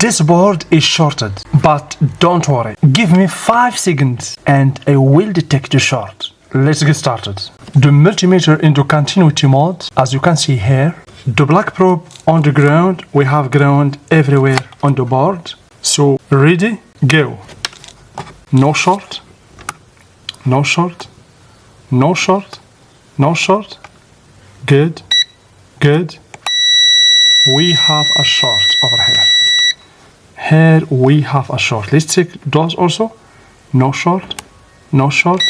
This board is shorted, but don't worry. Give me 5 seconds and I will detect the short. Let's get started. The multimeter into continuity mode, as you can see here. The black probe on the ground. We have ground everywhere on the board. So ready, go. No short, no short, no short, no short. Good, good. We have a short over here. Here we have a short. Let's check those also. No short, no short.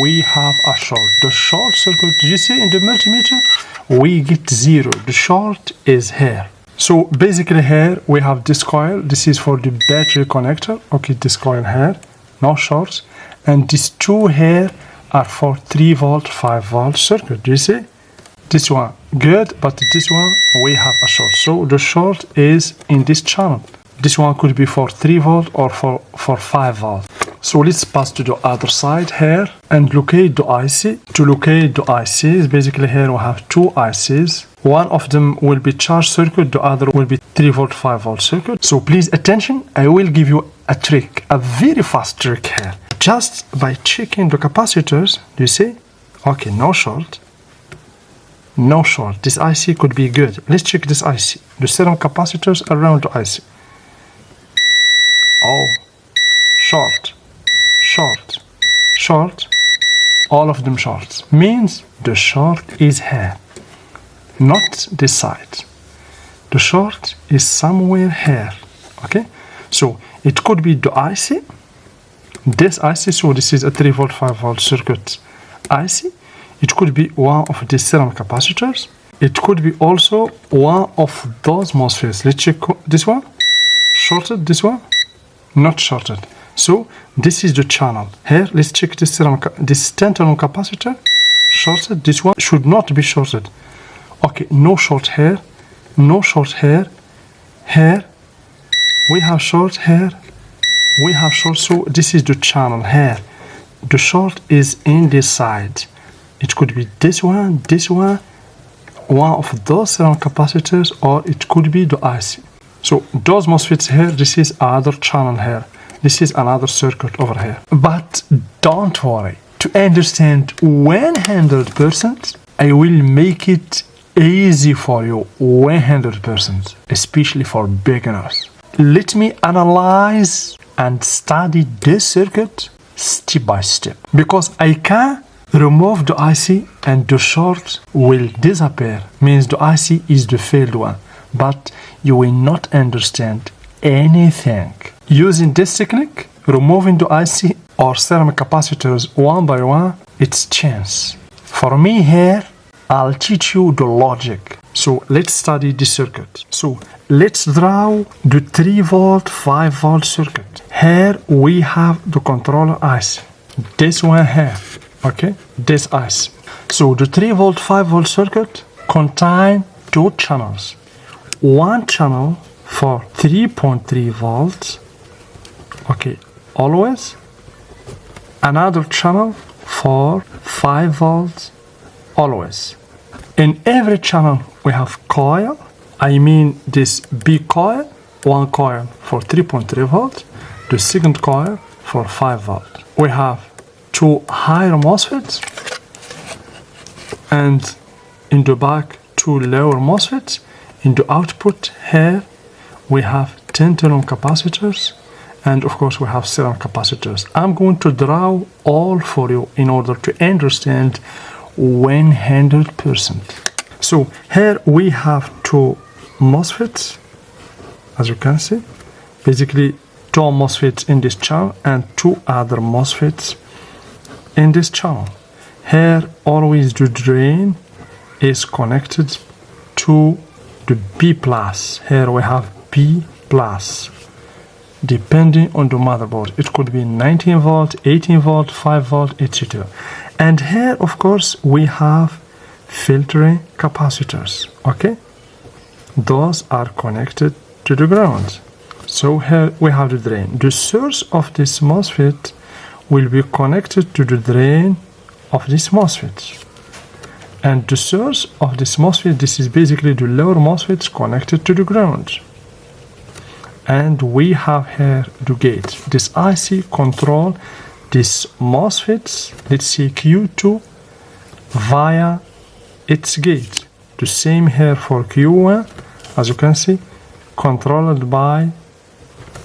We have a short. The short circuit, did you see in the multimeter? We get 0. The short is here. So basically here we have this coil. This is for the battery connector. Okay, this coil here, no shorts. And these two here are for 3 volt, 5 volt circuit. Do you see? This one good, but this one we have a short. So the short is in this channel. This one could be for 3 volt or for 5 volt. So let's pass to the other side here and locate the IC. To locate the ICs, basically here we have 2 ICs. One of them will be charge circuit, the other will be 3 volt, 5 volt circuit. So please attention, I will give you a trick, a very fast trick here. Just by checking the capacitors, do you see? Okay, no short. No short. This IC could be good. Let's check this IC. The serum capacitors around the IC. Oh, short, short, short. All of them shorts. Means the short is here, not this side. The short is somewhere here. Okay, so it could be the IC. This IC. So this is a 3 volt, 5 volt circuit IC. It could be one of the serum capacitors. It could be also one of those MOSFETs. Let's check this one. Shorted, this one. Not shorted. So this is the channel. Here, let's check this 10 ohm capacitor. Shorted. This one should not be shorted. Okay, no short here. No short here. Here. We have short here. We have short. So this is the channel here. The short is in this side. It could be this one of those serum capacitors, or it could be the IC. So those MOSFETs here, this is another channel here. This is another circuit over here. But don't worry. To understand 100%, I will make it easy for you 100%, especially for beginners. Let me analyze and study this circuit step by step, because I can remove the IC and the short will disappear. Means the IC is the failed one, but you will not understand anything. Using this technique, removing the IC or serum capacitors one by one, it's chance. For me here, I'll teach you the logic. So let's study the circuit. So let's draw the 3 volt, 5 volt circuit. Here we have the controller IC. This one here. Okay, this IC. So the 3 volt, 5 volt circuit contain 2 channels. One channel for 3.3 volts. Okay, always. Another channel for 5 volts. Always. In every channel we have coil. I mean this big coil. One coil for 3.3 volts. The second coil for 5 volts. We have 2 higher MOSFETs, and in the back 2 lower MOSFETs. In the output here we have 10 ohm capacitors, and of course we have serum capacitors. I'm going to draw all for you in order to understand 100%. So here we have 2 MOSFETs, as you can see. Basically 2 MOSFETs in this channel and 2 other MOSFETs in this channel. Here always the drain is connected to the B plus. Here we have B plus. Depending on the motherboard, it could be 19 volt, 18 volt, 5 volt, etc. And here of course we have filtering capacitors. Okay, those are connected to the ground. So here we have the drain. The source of this MOSFET will be connected to the drain of this MOSFET. And the source of this MOSFET, this is basically the lower MOSFET connected to the ground. and we have here the gate. This IC control this MOSFETs, let's say Q2, via its gate. The same here for Q1, as you can see, controlled by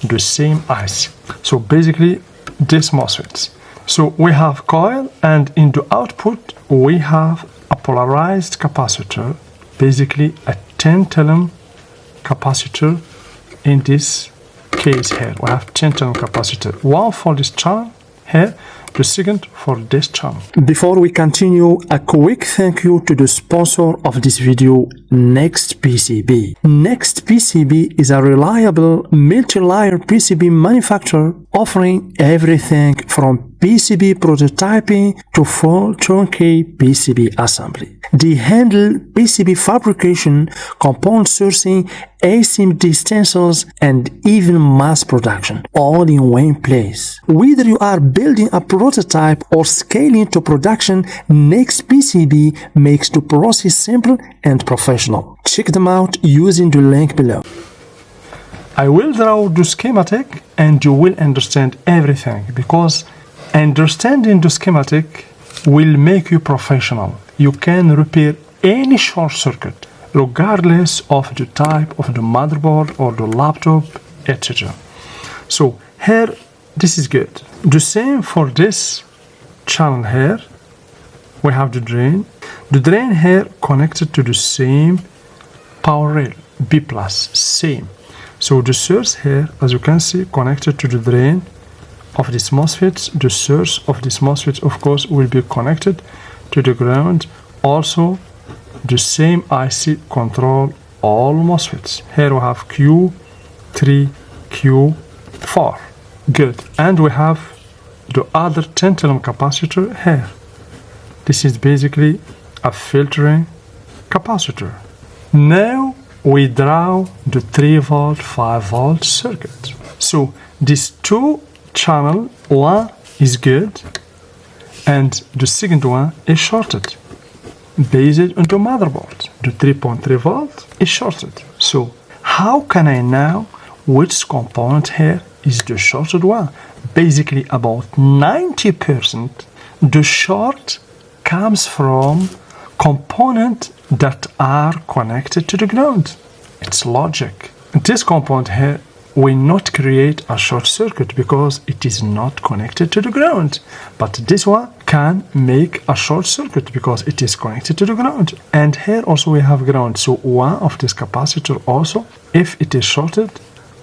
the same IC. So basically this MOSFETs. So we have coil, and in the output we have a polarized capacitor, basically a tantalum capacitor. In this case here we have tantalum capacitor, one for this channel here, the second for this channel. Before we continue, a quick thank you to the sponsor of this video, Next PCB. Next PCB is a reliable multi-layer PCB manufacturer offering everything from PCB prototyping to full turnkey PCB assembly. They handle PCB fabrication, component sourcing, ASMD stencils, and even mass production, all in one place. Whether you are building a prototype or scaling to production, Next PCB makes the process simple and professional. Check them out using the link below. I will draw the schematic and you will understand everything, because understanding the schematic will make you professional. You can repair any short circuit regardless of the type of the motherboard or the laptop, etc. So here, this is good. The same for this channel here. We have the drain. The drain here connected to the same power rail, B+, same. So the source here, as you can see, connected to the drain of this MOSFET. The source of this MOSFET, of course, will be connected to the ground. Also, the same IC control all MOSFETs. Here we have Q3, Q4. Good. And we have the other tantalum capacitor here. This is basically a filtering capacitor. Now we draw the 3 volt, 5 volt circuit. So these two channel, one is good and the second one is shorted based on the motherboard. The 3.3 volt is shorted. So how can I know which component here is the shorted one? Basically about 90% the short comes from components that are connected to the ground. It's logic. This component here will not create a short circuit because it is not connected to the ground. But this one can make a short circuit because it is connected to the ground. And here also we have ground. So one of this capacitor also, if it is shorted,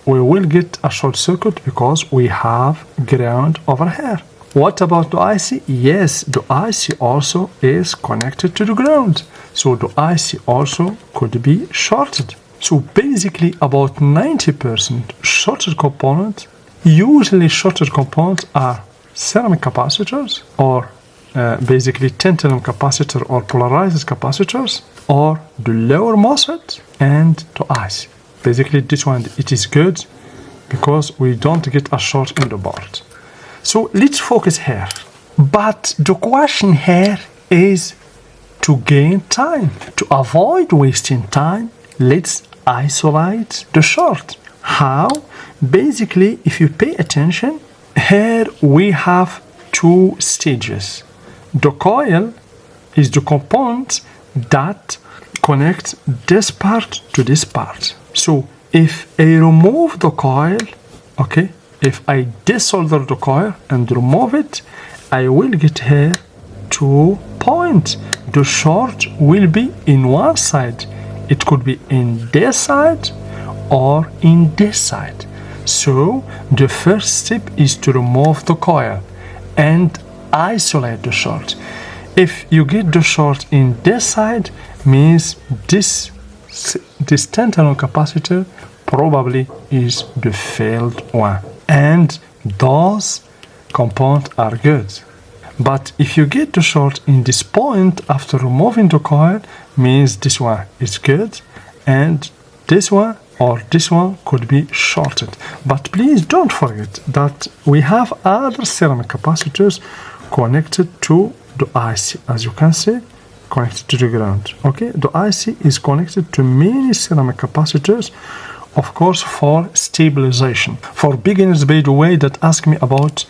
we will get a short circuit because we have ground over here. What about the IC? Yes, the IC also is connected to the ground. So the IC also could be shorted. So basically about 90% shorted components, usually shorted components are ceramic capacitors or basically tantalum capacitor or polarized capacitors, or the lower MOSFET and the IC. Basically this one, it is good because we don't get a short in the board. So let's focus here. But the question here is to gain time. To avoid wasting time, let's isolate the short. How? Basically, if you pay attention, here we have two stages. The coil is the component that connects this part to this part. So if I remove the coil, okay, if I desolder the coil and remove it, I will get here 2 points. The short will be in one side. It could be in this side or in this side. So the first step is to remove the coil and isolate the short. If you get the short in this side, means this tantalum capacitor probably is the failed one. And those components are good. But if you get the short in this point after removing the coil, means this one is good and this one or this one could be shorted. But please don't forget that we have other ceramic capacitors connected to the IC, as you can see, connected to the ground. Okay, the IC is connected to many ceramic capacitors of course, for stabilization. For beginners, by the way, that ask me about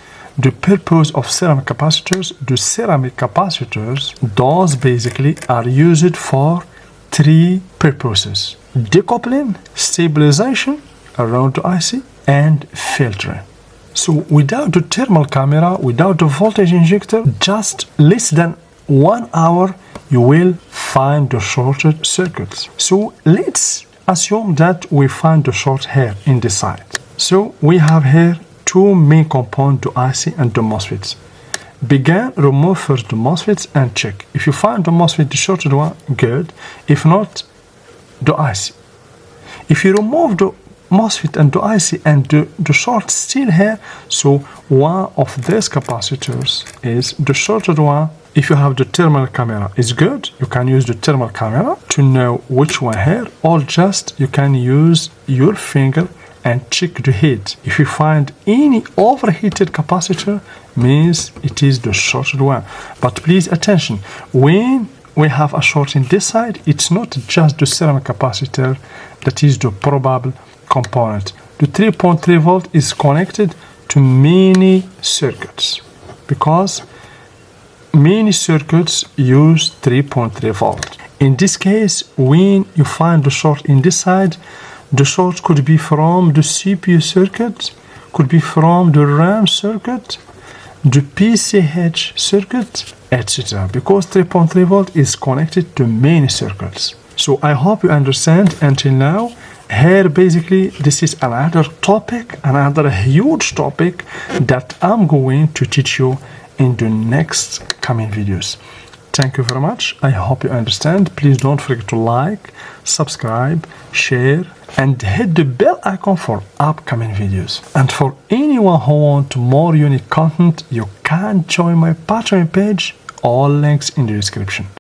the purpose of ceramic capacitors. The ceramic capacitors, those basically are used for three purposes: decoupling, stabilization around the IC, and filtering. So without the thermal camera, without the voltage injector, just less than 1 hour, you will find the shorted circuits. So let's assume that we find the short here in the side. So we have here two main components, the IC and the MOSFETs. Begin, remove first the MOSFETs and check. If you find the MOSFET, the shorted one, good. If not, the IC. If you remove the MOSFET and the IC and the short still here, so one of these capacitors is the shorted one. If you have the thermal camera, it's good. You can use the thermal camera to know which one here, or just you can use your finger and check the heat. If you find any overheated capacitor, means it is the shorted one. But please attention, when we have a short in this side, it's not just the ceramic capacitor that is the probable component. The 3.3 volt is connected to many circuits because many circuits use 3.3 volt. In this case, when you find the short in this side, the short could be from the CPU circuit, could be from the RAM circuit, the PCH circuit, etc. Because 3.3 volt is connected to many circuits. So I hope you understand until now. Here basically this is another topic, another huge topic that I'm going to teach you in the next coming videos. Thank you very much. I hope you understand. Please don't forget to like, subscribe, share, and hit the bell icon for upcoming videos. And for anyone who wants more unique content, you can join my Patreon page. All links in the description.